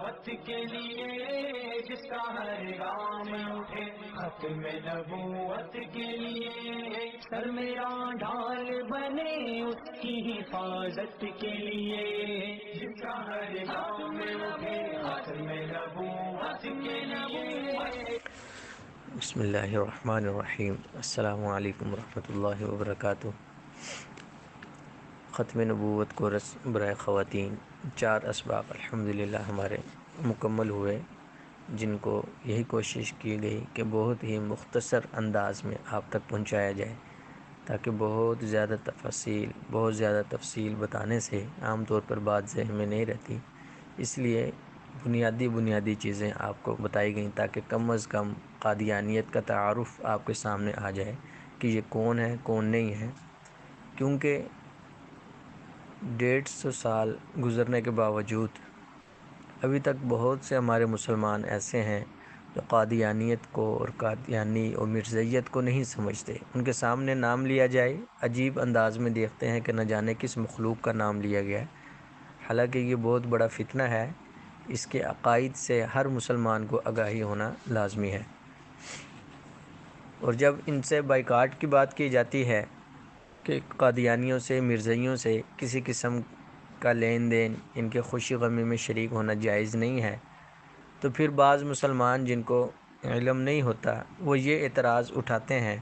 نبوت کے لیے جس کا ہر گام اٹھے، ختم نبوت کے لیے سر میرا ڈھال بنے اس کی حفاظت کے لیے، جس کا ہر گام اٹھے ختم نبوت کے لیے۔ بسم اللہ الرحمن الرحیم۔ السلام علیکم ورحمۃ اللہ وبرکاتہ۔ ختم نبوت کورس برائے خواتین 4 اسباق الحمدللہ ہمارے مکمل ہوئے، جن کو یہی کوشش کی گئی کہ بہت ہی مختصر انداز میں آپ تک پہنچایا جائے، تاکہ بہت زیادہ تفصیل بتانے سے عام طور پر بات ذہن میں نہیں رہتی، اس لیے بنیادی چیزیں آپ کو بتائی گئیں تاکہ کم از کم قادیانیت کا تعارف آپ کے سامنے آ جائے کہ یہ کون ہے کون نہیں ہے، کیونکہ 150 سال گزرنے کے باوجود ابھی تک بہت سے ہمارے مسلمان ایسے ہیں جو قادیانیت کو اور قادیانی اور مرزائیت کو نہیں سمجھتے۔ ان کے سامنے نام لیا جائے عجیب انداز میں دیکھتے ہیں کہ نہ جانے کس مخلوق کا نام لیا گیا ہے، حالانکہ یہ بہت بڑا فتنہ ہے۔ اس کے عقائد سے ہر مسلمان کو آگاہی ہونا لازمی ہے، اور جب ان سے بائیکاٹ کی بات کی جاتی ہے کہ قادیانیوں سے مرزائیوں سے کسی قسم کا لین دین، ان کے خوشی غمی میں شریک ہونا جائز نہیں ہے، تو پھر بعض مسلمان جن کو علم نہیں ہوتا وہ یہ اعتراض اٹھاتے ہیں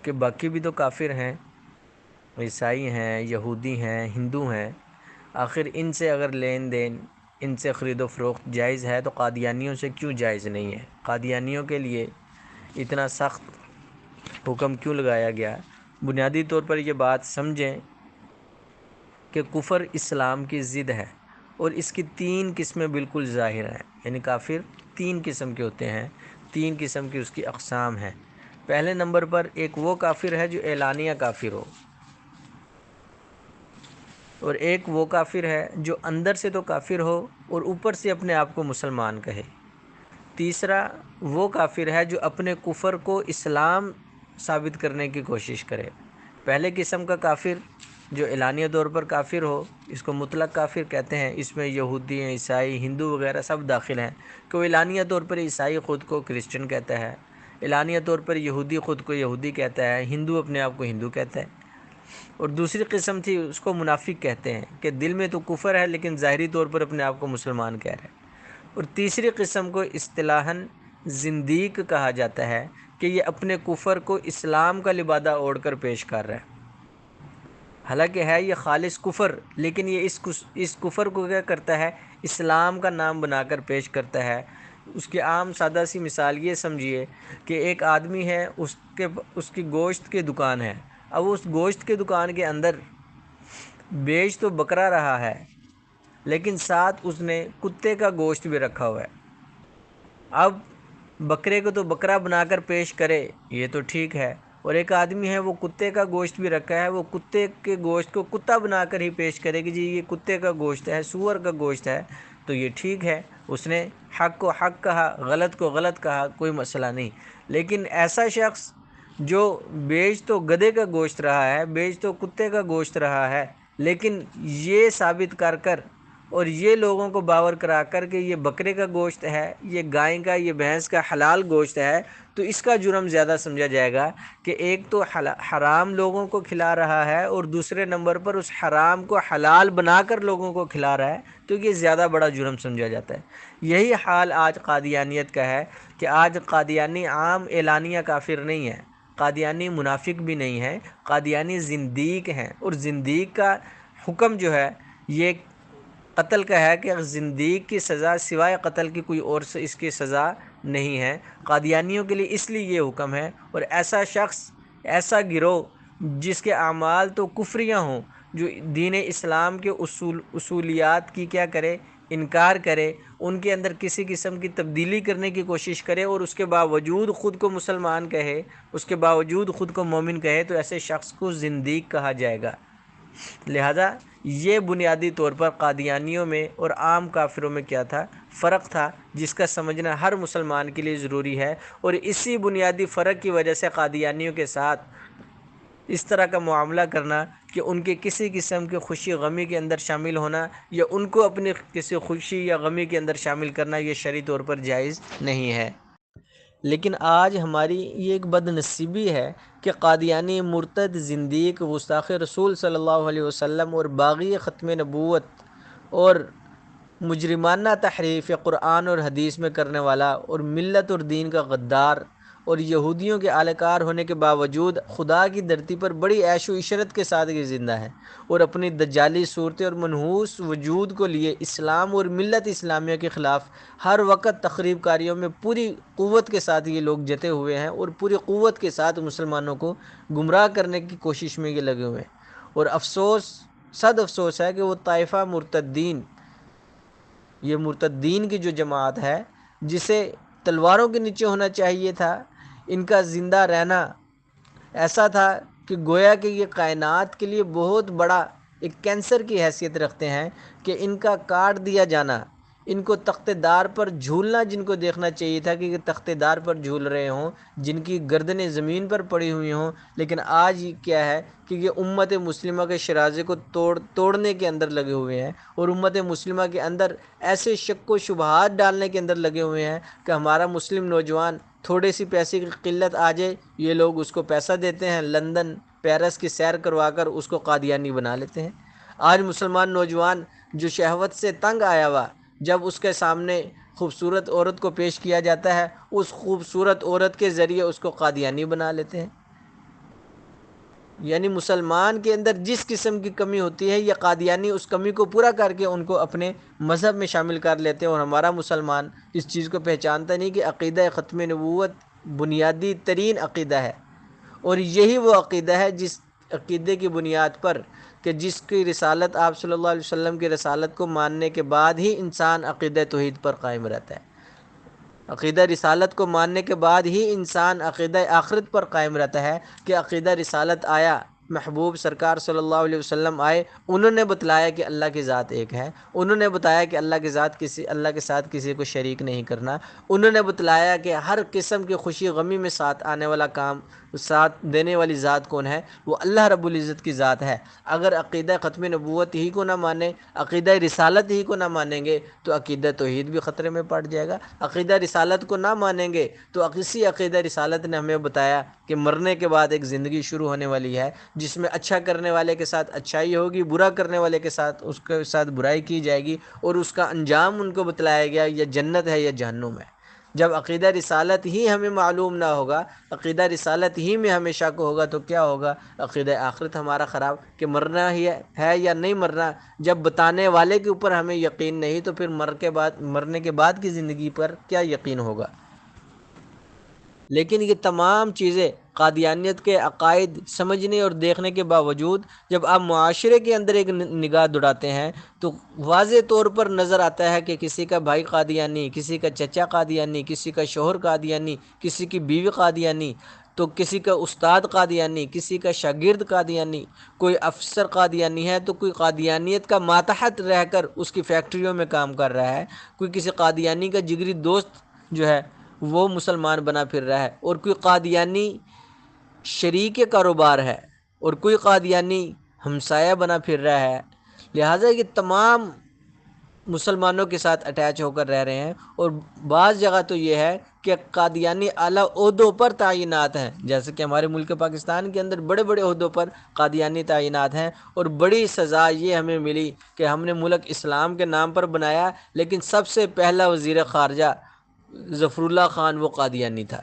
کہ باقی بھی تو کافر ہیں، عیسائی ہیں، یہودی ہیں، ہندو ہیں، آخر ان سے اگر لین دین، ان سے خرید و فروخت جائز ہے تو قادیانیوں سے کیوں جائز نہیں ہے؟ قادیانیوں کے لیے اتنا سخت حکم کیوں لگایا گیا؟ بنیادی طور پر یہ بات سمجھیں کہ کفر اسلام کی ضد ہے، اور اس کی 3 قسمیں بالکل ظاہر ہیں، یعنی کافر 3 قسم کے ہوتے ہیں، 3 قسم کی اس کی اقسام ہیں۔ پہلے نمبر پر ایک وہ کافر ہے جو اعلانیہ کافر ہو، اور ایک وہ کافر ہے جو اندر سے تو کافر ہو اور اوپر سے اپنے آپ کو مسلمان کہے۔ تیسرا وہ کافر ہے جو اپنے کفر کو اسلام ثابت کرنے کی کوشش کرے۔ پہلے قسم کا کافر جو اعلانیہ طور پر کافر ہو، اس کو مطلق کافر کہتے ہیں، اس میں یہودی ہیں، عیسائی، ہندو وغیرہ سب داخل ہیں، کہ وہ اعلانیہ طور پر عیسائی خود کو کرسچن کہتا ہے، اعلانیہ طور پر یہودی خود کو یہودی کہتا ہے، ہندو اپنے آپ کو ہندو کہتا ہے۔ اور دوسری قسم تھی، اس کو منافق کہتے ہیں، کہ دل میں تو کفر ہے لیکن ظاہری طور پر اپنے آپ کو مسلمان کہہ رہا ہے۔ اور تیسری قسم کو اصطلاحاً زندیق کہا جاتا ہے، کہ یہ اپنے کفر کو اسلام کا لبادہ اوڑھ کر پیش کر رہا ہے، حالانکہ ہے یہ خالص کفر، لیکن یہ اس کفر کو کیا کرتا ہے؟ اسلام کا نام بنا کر پیش کرتا ہے۔ اس کی عام سادہ سی مثال یہ سمجھیے کہ ایک آدمی ہے، اس کی گوشت کی دکان ہے، اب اس گوشت کی دکان کے اندر بیچ تو بکرا رہا ہے، لیکن ساتھ اس نے کتے کا گوشت بھی رکھا ہوا ہے۔ اب بکرے کو تو بکرا بنا کر پیش کرے یہ تو ٹھیک ہے، اور ایک آدمی ہے وہ کتے کا گوشت بھی رکھا ہے، وہ کتے کے گوشت کو کتا بنا کر ہی پیش کرے کہ جی یہ کتے کا گوشت ہے، سور کا گوشت ہے، تو یہ ٹھیک ہے، اس نے حق کو حق کہا، غلط کو غلط کہا، کوئی مسئلہ نہیں۔ لیکن ایسا شخص جو بیچ تو گدھے کا گوشت رہا ہے، بیچ تو کتے کا گوشت رہا ہے، لیکن یہ ثابت کر کر اور یہ لوگوں کو باور کرا کر کہ یہ بکرے کا گوشت ہے، یہ گائے کا، یہ بھینس کا حلال گوشت ہے، تو اس کا جرم زیادہ سمجھا جائے گا کہ ایک تو حرام لوگوں کو کھلا رہا ہے، اور دوسرے نمبر پر اس حرام کو حلال بنا کر لوگوں کو کھلا رہا ہے، تو یہ زیادہ بڑا جرم سمجھا جاتا ہے۔ یہی حال آج قادیانیت کا ہے، کہ آج قادیانی عام اعلانیہ کافر نہیں ہے، قادیانی منافق بھی نہیں ہے، قادیانی زندیق ہیں، اور زندیق کا حکم جو ہے یہ قتل کا ہے، کہ زندیق کی سزا سوائے قتل کی کوئی اور سے اس کی سزا نہیں ہے۔ قادیانیوں کے لیے اس لیے یہ حکم ہے، اور ایسا شخص، ایسا گروہ جس کے اعمال تو کفریہ ہوں، جو دین اسلام کے اصولیات کی کیا کرے؟ انکار کرے، ان کے اندر کسی قسم کی تبدیلی کرنے کی کوشش کرے، اور اس کے باوجود خود کو مسلمان کہے، اس کے باوجود خود کو مومن کہے، تو ایسے شخص کو زندیق کہا جائے گا۔ لہذا یہ بنیادی طور پر قادیانیوں میں اور عام کافروں میں کیا تھا؟ فرق تھا، جس کا سمجھنا ہر مسلمان کے لیے ضروری ہے، اور اسی بنیادی فرق کی وجہ سے قادیانیوں کے ساتھ اس طرح کا معاملہ کرنا کہ ان کے کسی قسم کے خوشی غمی کے اندر شامل ہونا یا ان کو اپنی کسی خوشی یا غمی کے اندر شامل کرنا یہ شرعی طور پر جائز نہیں ہے۔ لیکن آج ہماری یہ ایک بد نصیبی ہے کہ قادیانی، مرتد، زندیق، گستاخ رسول صلی اللہ علیہ وسلم اور باغی ختم نبوت اور مجرمانہ تحریف قرآن اور حدیث میں کرنے والا اور ملت اور دین کا غدار اور یہودیوں کے اہلکار ہونے کے باوجود خدا کی دھرتی پر بڑی عیش و عشرت کے ساتھ یہ زندہ ہے اور اپنی دجالی صورتیں اور منحوس وجود کو لیے اسلام اور ملت اسلامیہ کے خلاف ہر وقت تخریب کاریوں میں پوری قوت کے ساتھ یہ لوگ جتے ہوئے ہیں اور پوری قوت کے ساتھ مسلمانوں کو گمراہ کرنے کی کوشش میں یہ لگے ہوئے ہیں۔ اور افسوس، صد افسوس ہے کہ وہ طائفہ مرتدین، یہ مرتدین کی جو جماعت ہے جسے تلواروں کے نیچے ہونا چاہیے تھا، ان کا زندہ رہنا ایسا تھا کہ گویا کہ یہ کائنات کے لیے بہت بڑا ایک کینسر کی حیثیت رکھتے ہیں کہ ان کا کاٹ دیا جانا، ان کو تخت دار پر جھولنا جن کو دیکھنا چاہیے تھا کہ یہ تخت دار پر جھول رہے ہوں، جن کی گردنیں زمین پر پڑی ہوئی ہوں، لیکن آج کیا ہے کہ یہ امت مسلمہ کے شرازے کو توڑنے کے اندر لگے ہوئے ہیں اور امت مسلمہ کے اندر ایسے شک و شبہات ڈالنے کے اندر لگے ہوئے ہیں کہ ہمارا مسلم نوجوان تھوڑے سی پیسے کی قلت آ جائے، یہ لوگ اس کو پیسہ دیتے ہیں، لندن پیرس کی سیر کروا کر اس کو قادیانی بنا لیتے ہیں۔ آج مسلمان نوجوان جو شہوت سے تنگ آیا ہوا، جب اس کے سامنے خوبصورت عورت کو پیش کیا جاتا ہے، اس خوبصورت عورت کے ذریعے اس کو قادیانی بنا لیتے ہیں۔ یعنی مسلمان کے اندر جس قسم کی کمی ہوتی ہے، یہ قادیانی اس کمی کو پورا کر کے ان کو اپنے مذہب میں شامل کر لیتے ہیں، اور ہمارا مسلمان اس چیز کو پہچانتا نہیں کہ عقیدہ ختم نبوت بنیادی ترین عقیدہ ہے، اور یہی وہ عقیدہ ہے جس عقیدے کی بنیاد پر کہ جس کی رسالت آپ صلی اللہ علیہ وسلم کی رسالت کو ماننے کے بعد ہی انسان عقیدہ توحید پر قائم رہتا ہے، عقیدہ رسالت کو ماننے کے بعد ہی انسان عقیدہ آخرت پر قائم رہتا ہے کہ عقیدہ رسالت آیا، محبوب سرکار صلی اللہ علیہ وسلم آئے، انہوں نے بتلایا کہ اللہ کی ذات ایک ہے، انہوں نے بتایا کہ اللہ کے ساتھ کسی کو شریک نہیں کرنا، انہوں نے بتلایا کہ ہر قسم کی خوشی غمی میں ساتھ آنے والا کام، ساتھ دینے والی ذات کون ہے؟ وہ اللہ رب العزت کی ذات ہے۔ اگر عقیدہ ختم نبوت ہی کو نہ مانیں، عقیدہ رسالت ہی کو نہ مانیں گے تو عقیدہ توحید بھی خطرے میں پڑ جائے گا۔ عقیدہ رسالت کو نہ مانیں گے تو اسی عقیدہ رسالت نے ہمیں بتایا کہ مرنے کے بعد ایک زندگی شروع ہونے والی ہے جس میں اچھا کرنے والے کے ساتھ اچھائی ہوگی، برا کرنے والے کے ساتھ اس کے ساتھ برائی کی جائے گی، اور اس کا انجام ان کو بتلایا گیا، یا جنت ہے یا جہنم ہے۔ جب عقیدہ رسالت ہی ہمیں معلوم نہ ہوگا، عقیدہ رسالت ہی میں ہمیشہ کو ہوگا تو کیا ہوگا؟ عقیدہ آخرت ہمارا خراب کہ مرنا ہی ہے یا نہیں مرنا۔ جب بتانے والے کے اوپر ہمیں یقین نہیں تو پھر مرنے کے بعد کی زندگی پر کیا یقین ہوگا؟ لیکن یہ تمام چیزیں قادیانیت کے عقائد سمجھنے اور دیکھنے کے باوجود جب آپ معاشرے کے اندر ایک نگاہ دوڑاتے ہیں تو واضح طور پر نظر آتا ہے کہ کسی کا بھائی قادیانی، کسی کا چچا قادیانی، کسی کا شوہر قادیانی، کسی کی بیوی قادیانی، تو کسی کا استاد قادیانی، کسی کا شاگرد قادیانی، کوئی افسر قادیانی ہے تو کوئی قادیانیت کا ماتحت رہ کر اس کی فیکٹریوں میں کام کر رہا ہے، کوئی کسی قادیانی کا جگری دوست جو ہے وہ مسلمان بنا پھر رہا ہے، اور کوئی قادیانی شریک کاروبار ہے اور کوئی قادیانی ہمسایہ بنا پھر رہا ہے۔ لہٰذا یہ تمام مسلمانوں کے ساتھ اٹیچ ہو کر رہ رہے ہیں، اور بعض جگہ تو یہ ہے کہ قادیانی اعلیٰ عہدوں پر تعینات ہیں، جیسے کہ ہمارے ملک پاکستان کے اندر بڑے بڑے عہدوں پر قادیانی تعینات ہیں، اور بڑی سزا یہ ہمیں ملی کہ ہم نے ملک اسلام کے نام پر بنایا، لیکن سب سے پہلا وزیر خارجہ ظفر اللہ خان وہ قادیانی تھا۔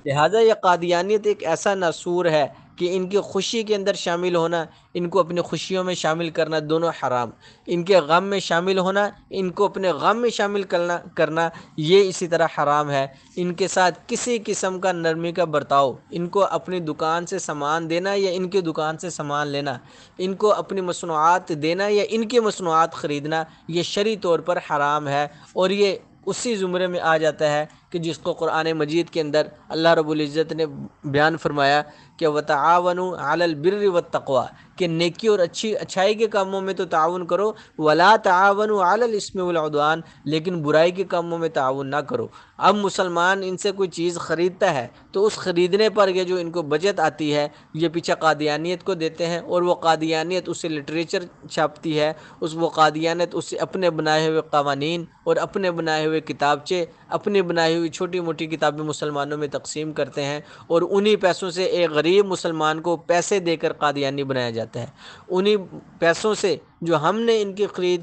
لہٰذا یہ قادیانیت ایک ایسا ناسور ہے کہ ان کی خوشی کے اندر شامل ہونا، ان کو اپنی خوشیوں میں شامل کرنا دونوں حرام، ان کے غم میں شامل ہونا، ان کو اپنے غم میں شامل کرنا یہ اسی طرح حرام ہے۔ ان کے ساتھ کسی قسم کا نرمی کا برتاؤ، ان کو اپنی دکان سے سامان دینا یا ان کی دکان سے سامان لینا، ان کو اپنی مصنوعات دینا یا ان کی مصنوعات خریدنا، یہ شرعی طور پر حرام ہے، اور یہ اسی زمرے میں آ جاتا ہے کہ جس کو قرآن مجید کے اندر اللہ رب العزت نے بیان فرمایا کہ وتعاونوا علی البر والتقوی، کہ نیکی اور اچھائی کے کاموں میں تو تعاون کرو، ولا تعاونوا علی الاسم والعدوان، لیکن برائی کے کاموں میں تعاون نہ کرو۔ اب مسلمان ان سے کوئی چیز خریدتا ہے تو اس خریدنے پر یہ جو ان کو بچت آتی ہے یہ پیچھے قادیانیت کو دیتے ہیں، اور وہ قادیانیت اس سے لٹریچر چھاپتی ہے، وہ قادیانیت اس سے اپنے بنائے ہوئے قوانین اور اپنے بنائے ہوئے کتابچے، اپنی بنائی ہوئی چھوٹی موٹی کتابیں مسلمانوں میں تقسیم کرتے ہیں، اور انہی پیسوں سے ایک غریب مسلمان کو پیسے دے کر قادیانی بنایا جاتا ہے۔ انہی پیسوں سے جو ہم نے ان کی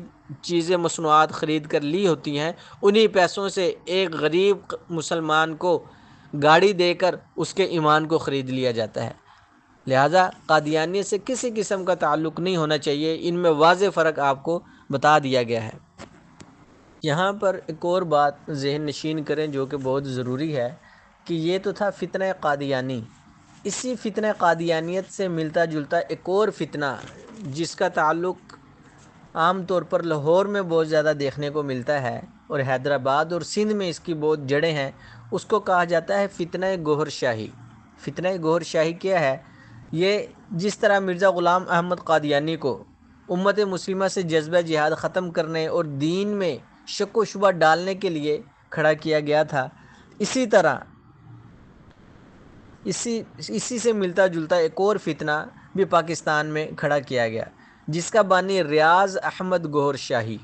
چیزیں مصنوعات خرید کر لی ہوتی ہیں، انہی پیسوں سے ایک غریب مسلمان کو گاڑی دے کر اس کے ایمان کو خرید لیا جاتا ہے۔ لہٰذا قادیانیت سے کسی قسم کا تعلق نہیں ہونا چاہیے، ان میں واضح فرق آپ کو بتا دیا گیا ہے۔ یہاں پر ایک اور بات ذہن نشین کریں جو کہ بہت ضروری ہے، کہ یہ تو تھا فتنہ قادیانی، اسی فتنہ قادیانیت سے ملتا جلتا ایک اور فتنہ جس کا تعلق عام طور پر لاہور میں بہت زیادہ دیکھنے کو ملتا ہے، اور حیدرآباد اور سندھ میں اس کی بہت جڑیں ہیں، اس کو کہا جاتا ہے فتنہ گوہر شاہی۔ فتنہ گوہر شاہی کیا ہے؟ یہ جس طرح مرزا غلام احمد قادیانی کو امت مسلمہ سے جذبہ جہاد ختم کرنے اور دین میں شک و شبہ ڈالنے کے لیے کھڑا کیا گیا تھا، اسی طرح اسی سے ملتا جلتا ایک اور فتنہ بھی پاکستان میں کھڑا کیا گیا، جس کا بانی ریاض احمد گوہر شاہی۔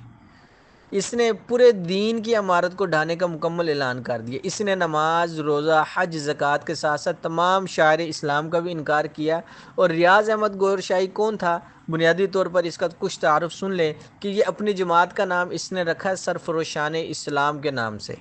اس نے پورے دین کی عمارت کو ڈھانے کا مکمل اعلان کر دیا۔ اس نے نماز، روزہ، حج، زکوٰۃ کے ساتھ ساتھ تمام شعائر اسلام کا بھی انکار کیا۔ اور ریاض احمد گوہر شاہی کون تھا؟ بنیادی طور پر اس کا کچھ تعارف سن لیں کہ یہ اپنی جماعت کا نام اس نے رکھا سرفروشان اسلام کے نام سے،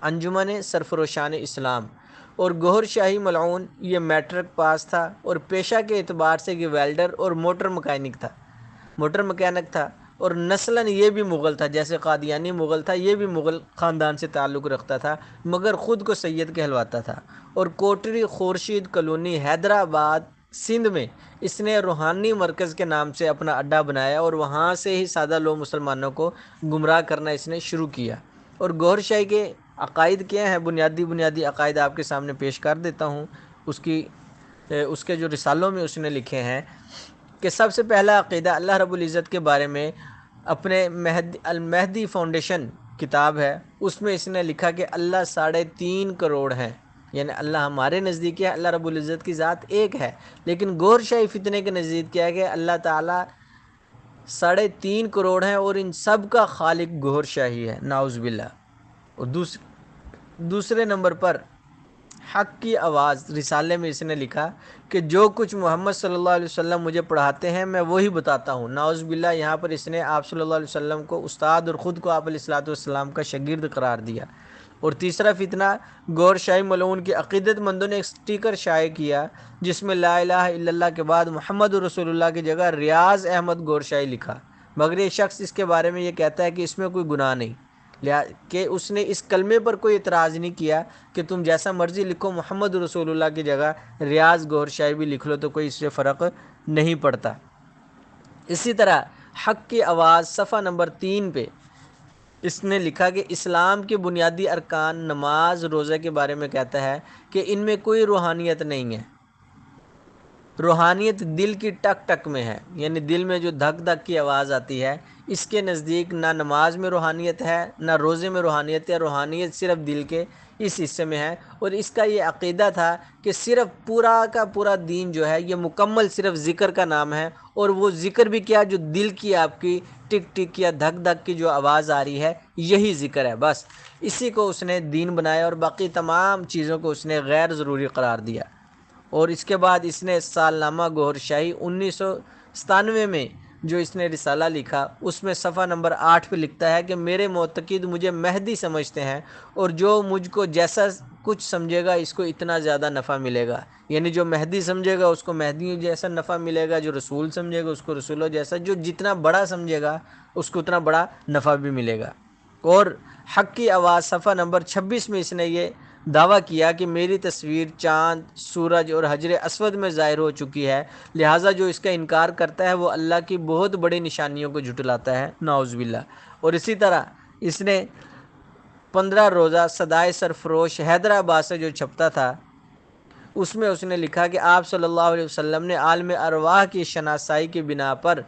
انجمن سرفروشان اسلام۔ اور گوہر شاہی ملعون یہ میٹرک پاس تھا، اور پیشہ کے اعتبار سے یہ ویلڈر اور موٹر مکینک تھا، اور نسلاً یہ بھی مغل تھا، جیسے قادیانی مغل تھا، یہ بھی مغل خاندان سے تعلق رکھتا تھا، مگر خود کو سید کہلواتا تھا۔ اور کوٹری خورشید کالونی حیدرآباد سندھ میں اس نے روحانی مرکز کے نام سے اپنا اڈا بنایا، اور وہاں سے ہی سادہ لوگ مسلمانوں کو گمراہ کرنا اس نے شروع کیا۔ اور گوہر شاہی کے عقائد کیا ہیں؟ بنیادی عقائد آپ کے سامنے پیش کر دیتا ہوں۔ اس کے جو رسالوں میں اس نے لکھے ہیں کہ سب سے پہلا عقیدہ اللہ رب العزت کے بارے میں اپنے المہدی فاؤنڈیشن کتاب ہے، اس میں اس نے لکھا کہ اللہ 3.5 کروڑ ہیں، یعنی اللہ ہمارے نزدیک ہے اللہ رب العزت کی ذات ایک ہے، لیکن گوہر شاہی فتنے کے نزدیک کیا ہے کہ اللہ تعالیٰ 3.5 کروڑ ہیں، اور ان سب کا خالق گوہر شاہی ہے، نعوذ باللہ۔ اور دوسرے نمبر پر حق کی آواز رسالے میں اس نے لکھا کہ جو کچھ محمد صلی اللہ علیہ وسلم مجھے پڑھاتے ہیں میں وہی بتاتا ہوں، نعوذ باللہ۔ یہاں پر اس نے آپ صلی اللہ علیہ وسلم کو استاد اور خود کو آپ علیہ السلام کا شاگرد قرار دیا۔ اور تیسرا فتنہ، گوہر شاہی ملعون کے عقیدت مندوں نے ایک سٹیکر شائع کیا جس میں لا الہ الا اللہ کے بعد محمد رسول اللہ کی جگہ ریاض احمد گوہر شاہی لکھا، مگر یہ شخص اس کے بارے میں یہ کہتا ہے کہ اس میں کوئی گناہ نہیں، کہ اس نے اس کلمے پر کوئی اعتراض نہیں کیا کہ تم جیسا مرضی لکھو، محمد رسول اللہ کی جگہ ریاض گوہر شاہی بھی لکھ لو تو کوئی اس سے فرق نہیں پڑتا۔ اسی طرح حق کی آواز صفحہ نمبر 3 پہ اس نے لکھا کہ اسلام کے بنیادی ارکان نماز، روزہ کے بارے میں کہتا ہے کہ ان میں کوئی روحانیت نہیں ہے، روحانیت دل کی ٹک ٹک میں ہے، یعنی دل میں جو دھک دھک کی آواز آتی ہے، اس کے نزدیک نہ نماز میں روحانیت ہے نہ روزے میں روحانیت ہے، روحانیت صرف دل کے اس حصے میں ہے۔ اور اس کا یہ عقیدہ تھا کہ صرف پورا کا پورا دین جو ہے یہ مکمل صرف ذکر کا نام ہے، اور وہ ذکر بھی کیا جو دل کی آپ کی ٹک ٹک یا دھک دھک کی جو آواز آ رہی ہے یہی ذکر ہے، بس اسی کو اس نے دین بنایا، اور باقی تمام چیزوں کو اس نے غیر ضروری قرار دیا۔ اور اس کے بعد اس نے سالنامہ گوہر شاہی 1997 میں جو اس نے رسالہ لکھا، اس میں صفحہ نمبر 8 پہ لکھتا ہے کہ میرے معتقد مجھے مہدی سمجھتے ہیں، اور جو مجھ کو جیسا کچھ سمجھے گا اس کو اتنا زیادہ نفع ملے گا، یعنی جو مہدی سمجھے گا اس کو مہدی جیسا نفع ملے گا، جو رسول سمجھے گا اس کو رسولوں جیسا، جو جتنا بڑا سمجھے گا اس کو اتنا بڑا نفع بھی ملے گا۔ اور حق کی آواز صفحہ نمبر 26 میں اس نے یہ دعویٰ کیا کہ میری تصویر چاند، سورج اور حجر اسود میں ظاہر ہو چکی ہے، لہٰذا جو اس کا انکار کرتا ہے وہ اللہ کی بہت بڑی نشانیوں کو جھٹلاتا ہے، نعوذ باللہ۔ اور اسی طرح اس نے 15 روزہ صدائے سرفروش حیدرآباد سے جو چھپتا تھا، اس میں اس نے لکھا کہ آپ صلی اللہ علیہ وسلم نے عالم ارواح کی شناسائی کی بنا پر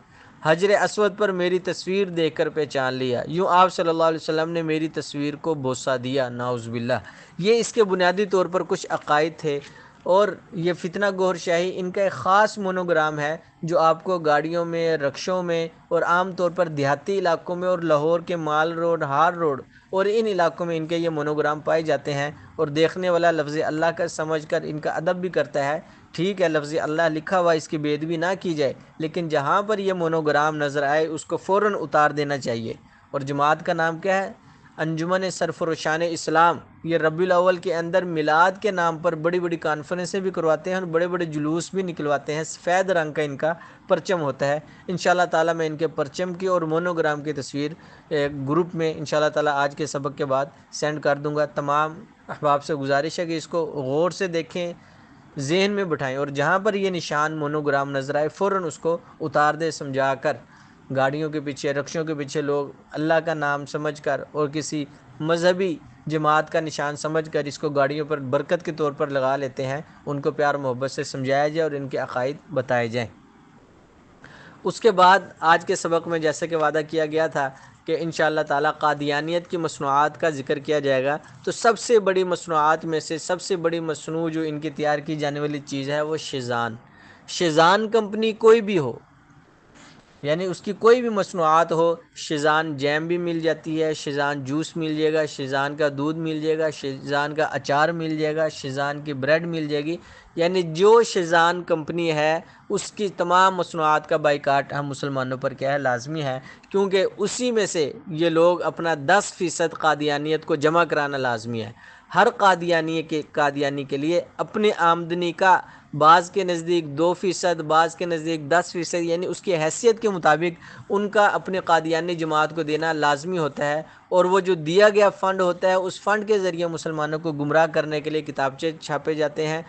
حجر اسود پر میری تصویر دیکھ کر پہچان لیا، یوں آپ صلی اللہ علیہ وسلم نے میری تصویر کو بوسہ دیا، نعوذ باللہ۔ یہ اس کے بنیادی طور پر کچھ عقائد تھے، اور یہ فتنہ گوھر شاہی ان کا ایک خاص مونوگرام ہے جو آپ کو گاڑیوں میں، رکشوں میں، اور عام طور پر دیہاتی علاقوں میں اور لاہور کے مال روڈ، ہار روڈ اور ان علاقوں میں ان کے یہ مونوگرام پائے جاتے ہیں، اور دیکھنے والا لفظ اللہ کا سمجھ کر ان کا ادب بھی کرتا ہے۔ ٹھیک ہے، لفظ اللہ لکھا ہوا اس کی بے ادبی نہ کی جائے، لیکن جہاں پر یہ مونوگرام نظر آئے اس کو فوراً اتار دینا چاہیے۔ اور جماعت کا نام کیا ہے؟ انجمن سرفروشان اسلام۔ یہ ربیع الاول کے اندر میلاد کے نام پر بڑی بڑی کانفرنسیں بھی کرواتے ہیں اور بڑے بڑے جلوس بھی نکلواتے ہیں، سفید رنگ کا ان کا پرچم ہوتا ہے۔ انشاءاللہ تعالیٰ میں ان کے پرچم کی اور مونوگرام کی تصویر گروپ میں انشاءاللہ تعالیٰ آج کے سبق کے بعد سینڈ کر دوں گا۔ تمام احباب سے گزارش ہے کہ اس کو غور سے دیکھیں، ذہن میں بٹھائیں، اور جہاں پر یہ نشان مونوگرام نظر آئے فوراً اس کو اتار دے، سمجھا کر۔ گاڑیوں کے پیچھے، رکشوں کے پیچھے لوگ اللہ کا نام سمجھ کر اور کسی مذہبی جماعت کا نشان سمجھ کر اس کو گاڑیوں پر برکت کے طور پر لگا لیتے ہیں، ان کو پیار محبت سے سمجھایا جائے اور ان کے عقائد بتائے جائیں۔ اس کے بعد آج کے سبق میں جیسا کہ وعدہ کیا گیا تھا کہ انشاءاللہ تعالیٰ قادیانیت کی مصنوعات کا ذکر کیا جائے گا، تو سب سے بڑی مصنوعات میں سے سب سے بڑی مصنوع جو ان کی تیار کی جانے والی چیز ہے وہ شیزان۔ شیزان کمپنی کوئی بھی ہو، یعنی اس کی کوئی بھی مصنوعات ہو، شیزان جیم بھی مل جاتی ہے، شیزان جوس مل جائے گا، شیزان کا دودھ مل جائے گا، شیزان کا اچار مل جائے گا، شیزان کی بریڈ مل جائے گی، یعنی جو شیزان کمپنی ہے اس کی تمام مصنوعات کا بائیکاٹ ہم مسلمانوں پر کیا ہے؟ لازمی ہے، کیونکہ اسی میں سے یہ لوگ اپنا 10% قادیانیت کو جمع کرانا لازمی ہے۔ ہر قادیانی کے لیے اپنی آمدنی کا بعض کے نزدیک 2%، بعض کے نزدیک 10%، یعنی اس کی حیثیت کے مطابق ان کا اپنے قادیانی جماعت کو دینا لازمی ہوتا ہے، اور وہ جو دیا گیا فنڈ ہوتا ہے اس فنڈ کے ذریعے مسلمانوں کو گمراہ کرنے کے لیے کتابچے چھاپے جاتے ہیں،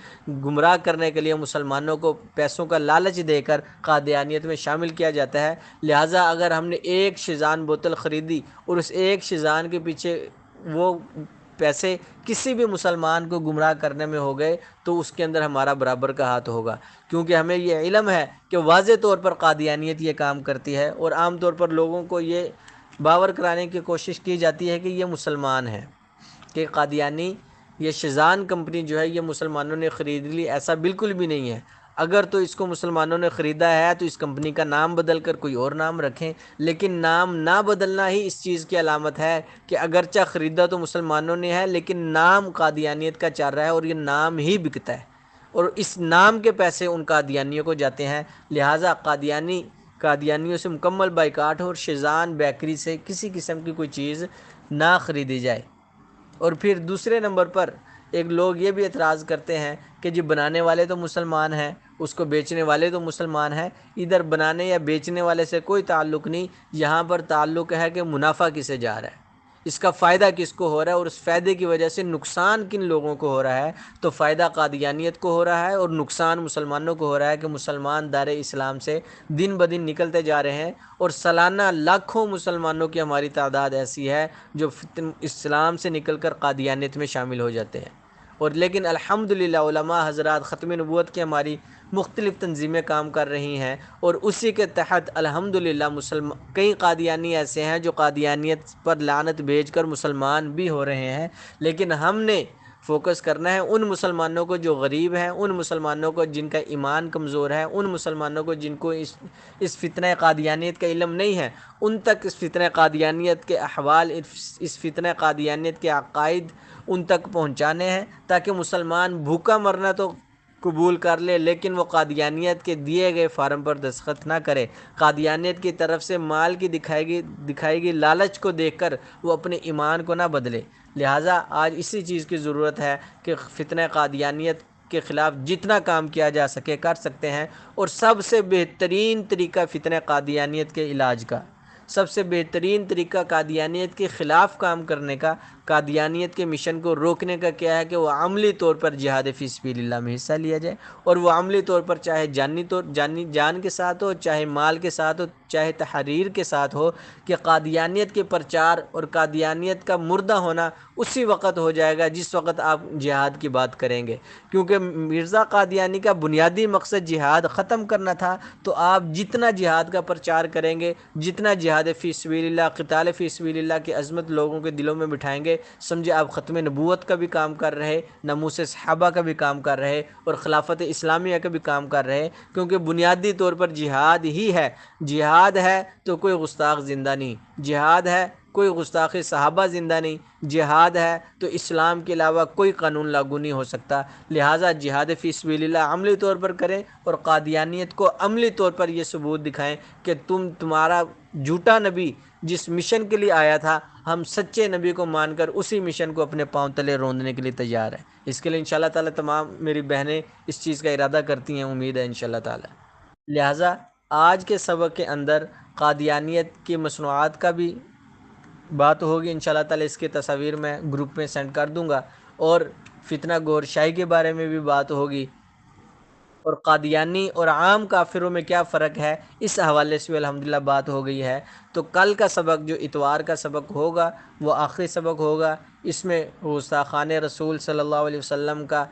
گمراہ کرنے کے لیے مسلمانوں کو پیسوں کا لالچ دے کر قادیانیت میں شامل کیا جاتا ہے۔ لہٰذا اگر ہم نے ایک شیزان بوتل خریدی اور اس ایک شیزان کے پیچھے وہ پیسے کسی بھی مسلمان کو گمراہ کرنے میں ہو گئے تو اس کے اندر ہمارا برابر کا ہاتھ ہوگا، کیونکہ ہمیں یہ علم ہے کہ واضح طور پر قادیانیت یہ کام کرتی ہے، اور عام طور پر لوگوں کو یہ باور کرانے کی کوشش کی جاتی ہے کہ یہ مسلمان ہیں، کہ قادیانی یہ شیزان کمپنی جو ہے یہ مسلمانوں نے خرید لی۔ ایسا بالکل بھی نہیں ہے۔ اگر تو اس کو مسلمانوں نے خریدا ہے تو اس کمپنی کا نام بدل کر کوئی اور نام رکھیں، لیکن نام نہ بدلنا ہی اس چیز کی علامت ہے کہ اگرچہ خریدا تو مسلمانوں نے ہے لیکن نام قادیانیت کا چل رہا ہے اور یہ نام ہی بکتا ہے، اور اس نام کے پیسے ان قادیانیوں کو جاتے ہیں۔ لہٰذا قادیانیوں سے مکمل بائیکاٹ اور شیزان بیکری سے کسی قسم کی کوئی چیز نہ خریدی جائے۔ اور پھر دوسرے نمبر پر ایک لوگ یہ بھی اعتراض کرتے ہیں کہ جی بنانے والے تو مسلمان ہیں، اس کو بیچنے والے تو مسلمان ہیں، ادھر بنانے یا بیچنے والے سے کوئی تعلق نہیں، یہاں پر تعلق ہے کہ منافع کسے جا رہا ہے، اس کا فائدہ کس کو ہو رہا ہے، اور اس فائدے کی وجہ سے نقصان کن لوگوں کو ہو رہا ہے۔ تو فائدہ قادیانیت کو ہو رہا ہے اور نقصان مسلمانوں کو ہو رہا ہے کہ مسلمان دار اسلام سے دن بدن نکلتے جا رہے ہیں، اور سالانہ لاکھوں مسلمانوں کی ہماری تعداد ایسی ہے جو اسلام سے نکل کر قادیانیت میں شامل ہو جاتے ہیں۔ اور لیکن الحمدللہ علماء حضرات ختم نبوت کی ہماری مختلف تنظیمیں کام کر رہی ہیں، اور اسی کے تحت الحمدللہ کئی قادیانی ایسے ہیں جو قادیانیت پر لعنت بھیج کر مسلمان بھی ہو رہے ہیں، لیکن ہم نے فوکس کرنا ہے ان مسلمانوں کو جو غریب ہیں، ان مسلمانوں کو جن کا ایمان کمزور ہے، ان مسلمانوں کو جن کو اس فتنہ قادیانیت کا علم نہیں ہے، ان تک اس فتنہ قادیانیت کے احوال، اس فتنہ قادیانیت کے عقائد ان تک پہنچانے ہیں، تاکہ مسلمان بھوکا مرنا تو قبول کر لے لیکن وہ قادیانیت کے دیے گئے فارم پر دستخط نہ کرے۔ قادیانیت کی طرف سے مال کی دکھائی گئی لالچ کو دیکھ کر وہ اپنے ایمان کو نہ بدلے۔ لہٰذا آج اسی چیز کی ضرورت ہے کہ فتنہ قادیانیت کے خلاف جتنا کام کیا جا سکے کر سکتے ہیں، اور سب سے بہترین طریقہ فتنہ قادیانیت کے علاج کا، سب سے بہترین طریقہ قادیانیت کے خلاف کام کرنے کا قادیانیت کے مشن کو روکنے کا کیا ہے کہ وہ عملی طور پر جہاد فی سبیل اللہ میں حصہ لیا جائے، اور وہ عملی طور پر چاہے جان کے ساتھ ہو، چاہے مال کے ساتھ ہو، چاہے تحریر کے ساتھ ہو، کہ قادیانیت کے پرچار اور قادیانیت کا مردہ ہونا اسی وقت ہو جائے گا جس وقت آپ جہاد کی بات کریں گے، کیونکہ مرزا قادیانی کا بنیادی مقصد جہاد ختم کرنا تھا۔ تو آپ جتنا جہاد کا پرچار کریں گے، جتنا جہاد فی سبیل اللہ، قتال فی سبیل اللہ کی عظمت لوگوں کے دلوں میں بٹھائیں گے، سمجھے آپ ختم نبوت کا بھی کام کر رہے، ناموس صحابہ کا بھی کام کر رہے، اور خلافت اسلامیہ کا بھی کام کر رہے، کیونکہ بنیادی طور پر جہاد ہی ہے۔ جہاد ہے تو کوئی گستاخ زندہ نہیں، جہاد ہے کوئی گستاخ صحابہ زندہ نہیں، جہاد ہے تو اسلام کے علاوہ کوئی قانون لاگو نہیں ہو سکتا۔ لہٰذا جہاد فی سبیل اللہ عملی طور پر کریں، اور قادیانیت کو عملی طور پر یہ ثبوت دکھائیں کہ تمہارا جھوٹا نبی جس مشن کے لیے آیا تھا، ہم سچے نبی کو مان کر اسی مشن کو اپنے پاؤں تلے روندنے کے لیے تیار ہیں۔ اس کے لیے انشاءاللہ تعالیٰ تمام میری بہنیں اس چیز کا ارادہ کرتی ہیں، امید ہے انشاءاللہ تعالیٰ۔ لہٰذا آج کے سبق کے اندر قادیانیت کی مصنوعات کا بھی بات ہوگی انشاءاللہ تعالیٰ، اس کے تصاویر میں گروپ میں سینڈ کر دوں گا، اور فتنہ گور شاہی کے بارے میں بھی بات ہوگی، اور قادیانی اور عام کافروں میں کیا فرق ہے، اس حوالے سے الحمدللہ بات ہو گئی ہے۔ تو کل کا سبق جو اتوار کا سبق ہوگا وہ آخری سبق ہوگا، اس میں گستاخان رسول صلی اللہ علیہ وسلم کا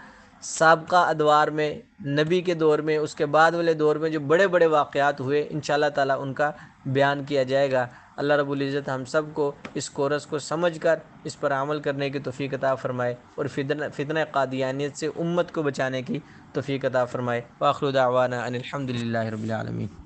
سابقہ ادوار میں، نبی کے دور میں، اس کے بعد والے دور میں جو بڑے بڑے واقعات ہوئے انشاءاللہ تعالیٰ ان کا بیان کیا جائے گا۔ اللہ رب العزت ہم سب کو اس کورس کو سمجھ کر اس پر عمل کرنے کی توفیق عطا فرمائے، اور فتنہ قادیانیت سے امت کو بچانے کی توفیق عطا فرمائے۔ وآخر دعوانا ان الحمد للہ رب العالمین۔